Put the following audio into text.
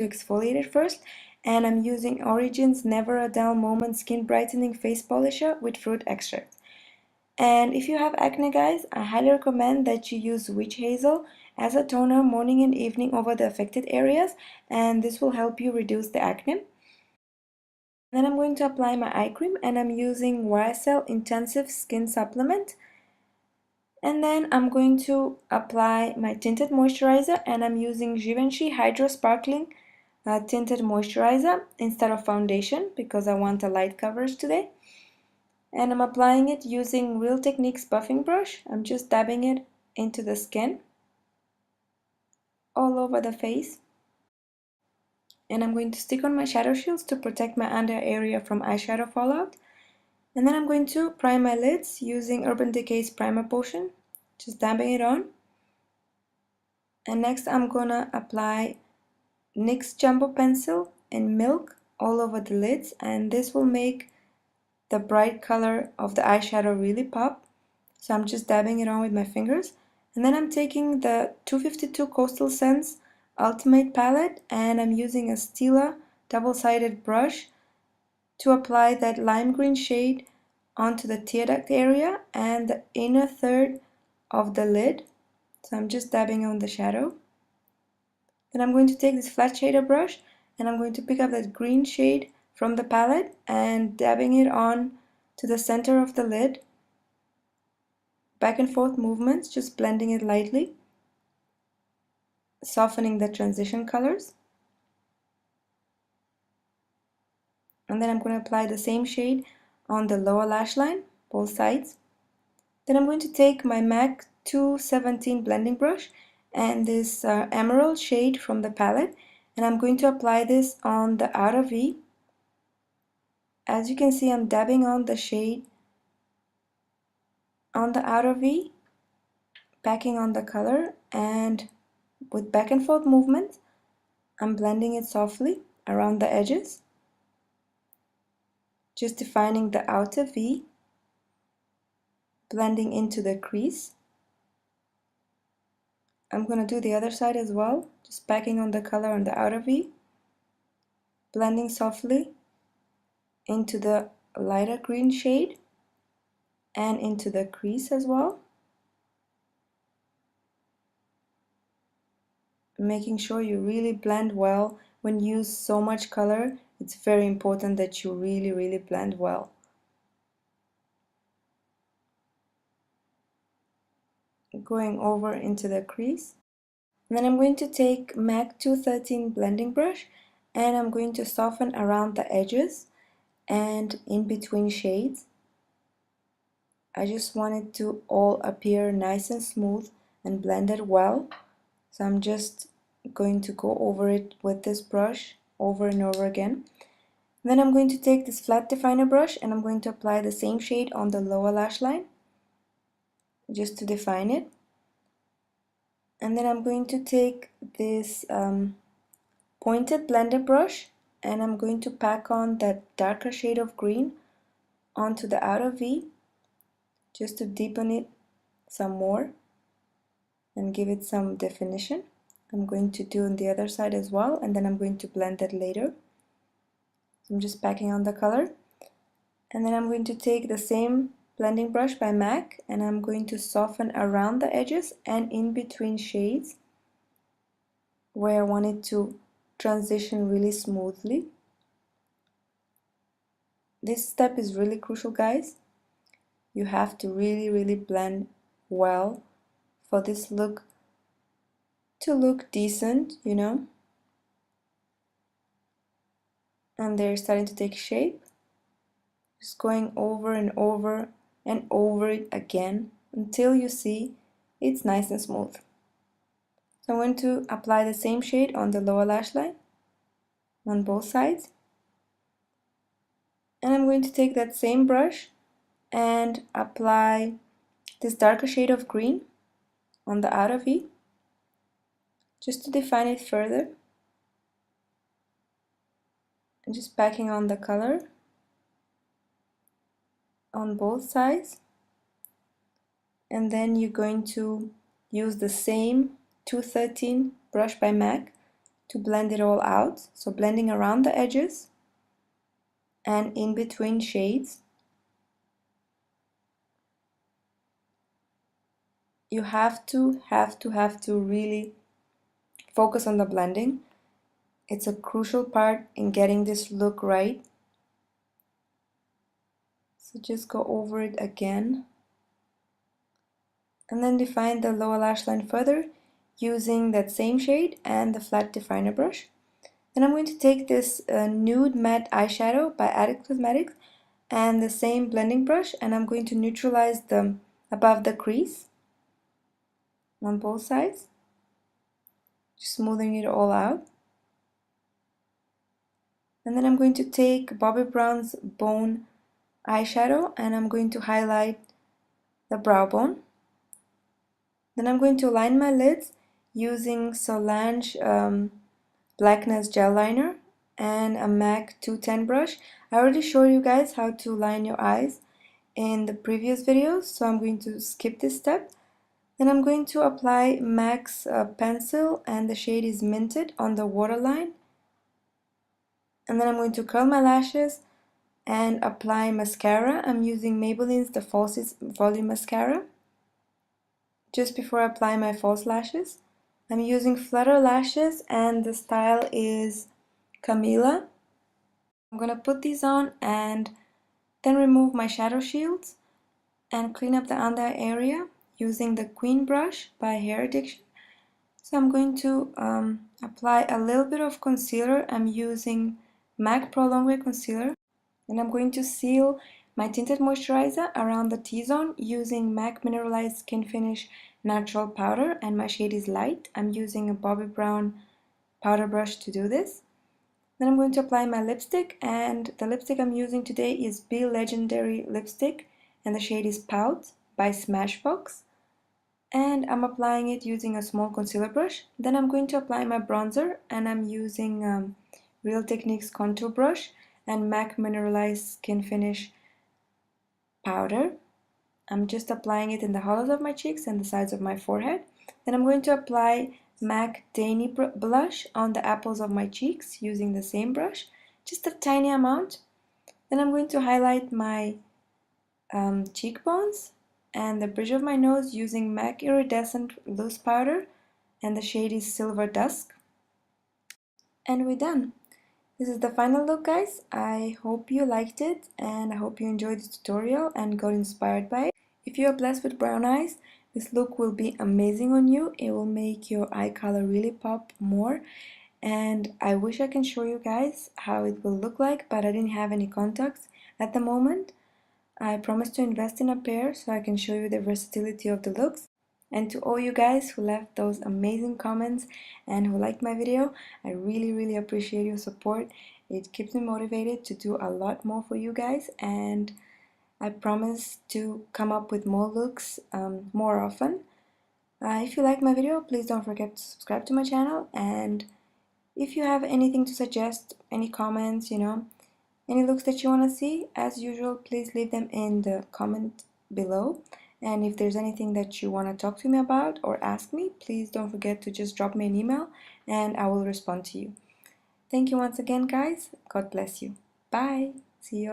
exfoliate it first, and I'm using Origin's Never a Dull Moment Skin Brightening Face Polisher with fruit extract. And if you have acne, guys, I highly recommend that you use witch hazel as a toner morning and evening over the affected areas, and this will help you reduce the acne. Then I'm going to apply my eye cream, and I'm using YSL Intensive Skin Supplement. And then I'm going to apply my tinted moisturizer, and I'm using Givenchy Hydro Sparkling tinted moisturizer instead of foundation because I want a light coverage today. And I'm applying it using Real Techniques buffing brush. I'm just dabbing it into the skin all over the face. And I'm going to stick on my shadow shields to protect my under area from eyeshadow fallout. And then I'm going to prime my lids using Urban Decay's primer potion, just dabbing it on. And next I'm gonna apply NYX Jumbo Pencil and Milk all over the lids, and this will make the bright color of the eyeshadow really pop. So I'm just dabbing it on with my fingers. And then I'm taking the 252 Coastal Scents Ultimate Palette, and I'm using a Stila double-sided brush to apply that lime green shade onto the tear duct area and the inner third of the lid. So I'm just dabbing on the shadow. Then I'm going to take this flat shader brush, and I'm going to pick up that green shade from the palette and dabbing it on to the center of the lid. Back and forth movements, just blending it lightly, softening the transition colors. And then I'm going to apply the same shade on the lower lash line, both sides. Then I'm going to take my MAC 217 blending brush and this emerald shade from the palette, and I'm going to apply this on the outer V. As you can see, I'm dabbing on the shade on the outer V, packing on the color, and with back and forth movements, I'm blending it softly around the edges, just defining the outer V, blending into the crease. I'm going to do the other side as well, just packing on the color on the outer V, blending softly into the lighter green shade and into the crease as well, making sure you really blend well. When you use so much color, it's very important that you really blend well. Going over into the crease. And then I'm going to take MAC 213 blending brush, and I'm going to soften around the edges and in between shades. I just want it to all appear nice and smooth and blended well. So I'm just going to go over it with this brush over and over again. Then I'm going to take this flat definer brush, and I'm going to apply the same shade on the lower lash line just to define it. And then I'm going to take this pointed blender brush, and I'm going to pack on that darker shade of green onto the outer V just to deepen it some more and give it some definition. I'm going to do on the other side as well, and then I'm going to blend that later. So I'm just packing on the color, and then I'm going to take the same blending brush by MAC, and I'm going to soften around the edges and in between shades where I want it to transition really smoothly. This step is really crucial, guys. You have to really blend well for this look to look decent, you know. And they're starting to take shape. Just going over and over and over it again until you see it's nice and smooth. So I'm going to apply the same shade on the lower lash line on both sides. And I'm going to take that same brush and apply this darker shade of green on the outer V just to define it further. And just packing on the color on both sides. And then you're going to use the same 213 brush by MAC to blend it all out. So blending around the edges and in between shades. You have to really focus on the blending. It's a crucial part in getting this look right. So just go over it again. And then define the lower lash line further using that same shade and the flat definer brush. Then I'm going to take this nude matte eyeshadow by Addict Cosmetics and the same blending brush, and I'm going to neutralize the above the crease on both sides, just smoothing it all out. And then I'm going to take Bobbi Brown's Bone eyeshadow and I'm going to highlight the brow bone. Then I'm going to line my lids using Solange Blackness Gel Liner and a MAC 210 brush. I already showed you guys how to line your eyes in the previous videos, so I'm going to skip this step. Then I'm going to apply MAC's pencil, and the shade is Minted, on the waterline. And then I'm going to curl my lashes and apply mascara. I'm using Maybelline's The Falsies Volume Mascara just before I apply my false lashes. I'm using Flutter lashes and the style is Camila. I'm gonna put these on and then remove my shadow shields and clean up the under eye area using the Queen brush by Hair Addiction. So I'm going to apply a little bit of concealer. I'm using MAC Pro Longwear Concealer. And I'm going to seal my tinted moisturizer around the T-zone using MAC Mineralized Skin Finish Natural Powder, and my shade is Light. I'm using a Bobbi Brown powder brush to do this. Then I'm going to apply my lipstick, and the lipstick I'm using today is Be Legendary lipstick, and the shade is Pout by Smashbox. And I'm applying it using a small concealer brush. Then I'm going to apply my bronzer, and I'm using Real Techniques contour brush and MAC Mineralized Skin Finish powder. I'm just applying it in the hollows of my cheeks and the sides of my forehead. Then I'm going to apply MAC Dainty blush on the apples of my cheeks using the same brush, just a tiny amount. Then I'm going to highlight my cheekbones and the bridge of my nose using MAC Iridescent Loose Powder, and the shade is Silver Dusk. And we're done. This is the final look, guys. I hope you liked it and I hope you enjoyed the tutorial and got inspired by it. If you are blessed with brown eyes, this look will be amazing on you. It will make your eye color really pop more, and I wish I can show you guys how it will look like, but I didn't have any contacts at the moment. I promised to invest in a pair so I can show you the versatility of the looks. And to all you guys who left those amazing comments and who liked my video, I really appreciate your support. It keeps me motivated to do a lot more for you guys, and I promise to come up with more looks more often. If you like my video, please don't forget to subscribe to my channel, and if you have anything to suggest, any comments, any looks that you want to see, as usual, please leave them in the comment below. And if there's anything that you want to talk to me about or ask me, please don't forget to just drop me an email and I will respond to you. Thank you once again, guys. God bless you. Bye. See you.